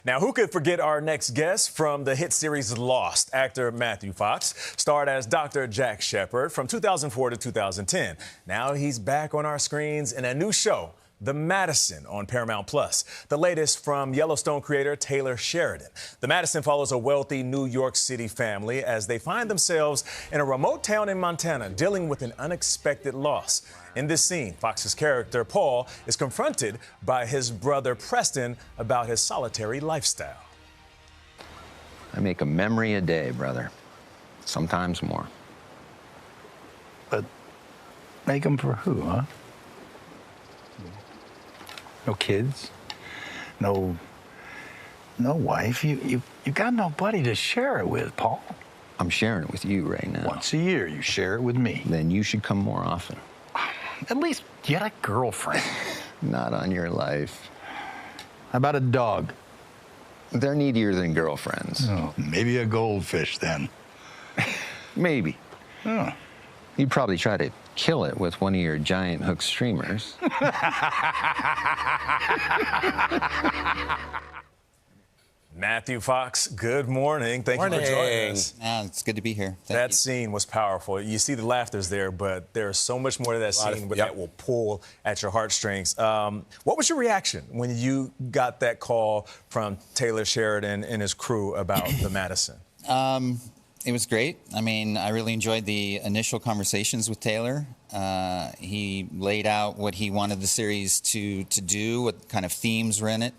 Now, who could forget our next guest from the hit series Lost? Actor Matthew Fox starred as Dr. Jack Shepherd from 2004 to 2010. Now he's back on our screens in a new show, The Madison, on Paramount+. The latest from Yellowstone creator Taylor Sheridan. The Madison follows a wealthy New York City family as they find themselves in a remote town in Montana dealing with an unexpected loss. In this scene, Fox's character, Paul, is confronted by his brother, Preston, about his solitary lifestyle. I make a memory a day, brother. Sometimes more. But make them for who, huh? No kids? No wife? You got nobody to share it with, Paul. I'm sharing it with you right now. Once a year, you share it with me. Then you should come more often. At least get a girlfriend. Not on your life. How about a dog? They're needier than girlfriends. Oh, maybe a goldfish, then. Maybe. Oh. You'd probably try to kill it with one of your giant hook streamers. Matthew Fox, good morning. Thank you for joining us. Yeah, it's good to be here. Thank That you. scene was powerful. You see the laughter's there, but there's so much more to that scene that will pull at your heartstrings. What was your reaction when you got that call from Taylor Sheridan and his crew about the Madison? It was great. I mean, I really enjoyed the initial conversations with Taylor. He laid out what he wanted the series to do, what kind of themes were in it.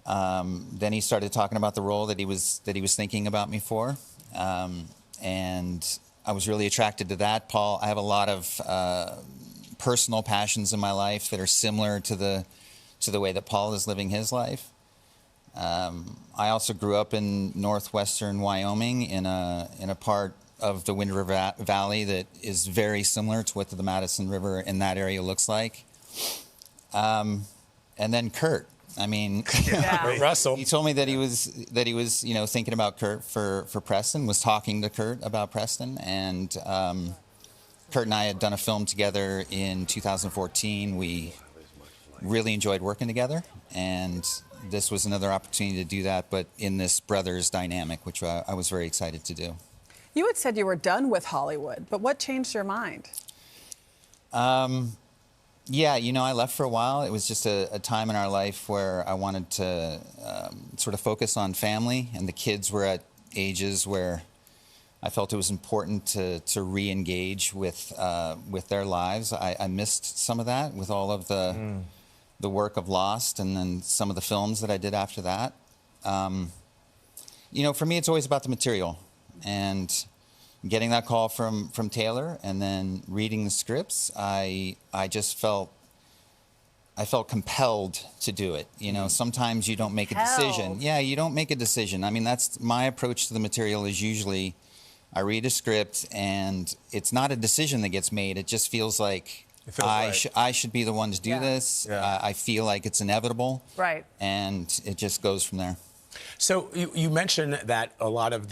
Then he started talking about the role that he was thinking about me for, and I was really attracted to that. Paul, I have a lot of personal passions in my life that are similar to the way that Paul is living his life. I also grew up in northwestern Wyoming in a part of the Wind River Valley that is very similar to what the Madison River in that area looks like. And then Kurt. I mean, Russell. He told me that he was thinking about Kurt for Preston, was talking to Kurt about Preston, and Kurt and I had done a film together in 2014. We really enjoyed working together, and this was another opportunity to do that, but in this brothers dynamic, which I was very excited to do. You had said you were done with Hollywood, but what changed your mind? Yeah, I left for a while. It was just a time in our life where I wanted to sort of focus on family, and the kids were at ages where I felt it was important to re-engage with their lives. I missed some of that with all of the work of Lost and then some of the films that I did after that. For me, it's always about the material. And getting that call from Taylor and then reading the scripts, I felt compelled to do it. Sometimes you don't make a decision. Yeah, you don't make a decision. I mean, that's my approach to the material is usually I read a script and it's not a decision that gets made. It just feels like I should be the one to do this. Yeah. I feel like it's inevitable. Right. And it just goes from there. So you mentioned that a lot of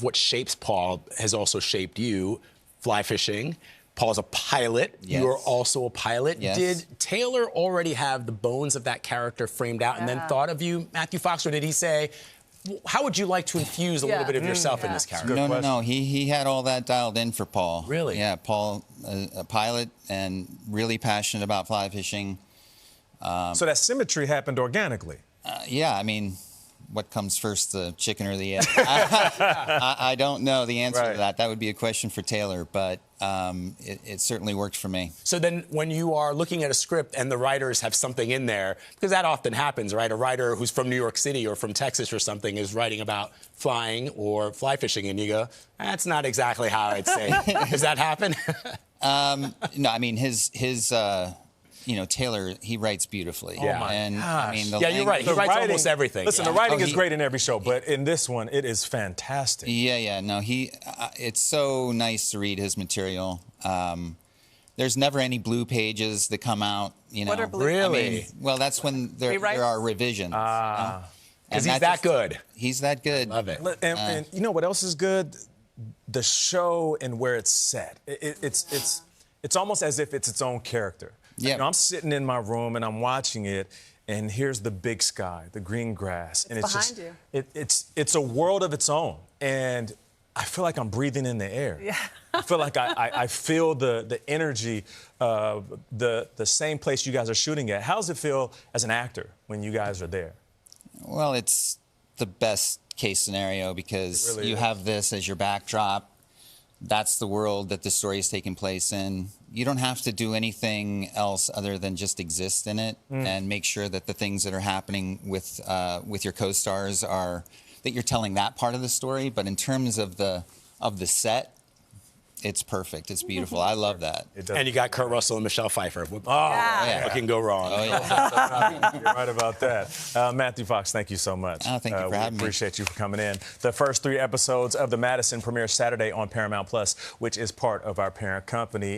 what shapes Paul has also shaped you. Fly fishing. Paul's a pilot. Yes. You are also a pilot. Yes. Did Taylor already have the bones of that character framed out and then thought of you, Matthew Fox, or did he say, how would you like to infuse a little bit of yourself in this character? No. He had all that dialed in for Paul. Really? Yeah, Paul, a pilot and really passionate about fly fishing. So that symmetry happened organically. Yeah, I mean, what comes first, the chicken or the egg? I don't know the answer to that. That would be a question for Taylor, but it certainly worked for me. So then when you are looking at a script and the writers have something in there, because that often happens, right? A writer who's from New York City or from Texas or something is writing about flying or fly fishing, and you go, that's not exactly how I'd say it. Does that happen? No, I mean, his Taylor, he writes beautifully. Oh, my and, gosh. I mean, You're right. He writes almost everything. Listen, the writing is great in every show, but in this one, it is fantastic. Yeah. No, it's so nice to read his material. There's never any blue pages that come out, What are blue? Really? I mean, well, that's when there are revisions. Because he's that good. He's that good. Love it. And you know what else is good? The show and where it's set. It's almost as if it's its own character. Yeah. I'm sitting in my room and I'm watching it, and here's the big sky, the green grass, and it's behind just it's a world of its own, and I feel like I'm breathing in the air. Yeah. I feel like I feel the energy, the same place you guys are shooting at. How does it feel as an actor when you guys are there? Well, it's the best case scenario because It really you is. have this as your backdrop. That's the world that the story is taking place in. You don't have to do anything else other than just exist in it and make sure that the things that are happening with your co-stars are that you're telling that part of the story. But in terms of the set, it's perfect. It's beautiful. I love that. And you got Kurt Russell and Michelle Pfeiffer. Yeah. What can go wrong? Oh, yeah. You're right about that. Matthew Fox, thank you so much. Oh, thank you for having me. We appreciate you for coming in. The first 3 episodes of the Madison premiere Saturday on Paramount Plus, which is part of our parent company.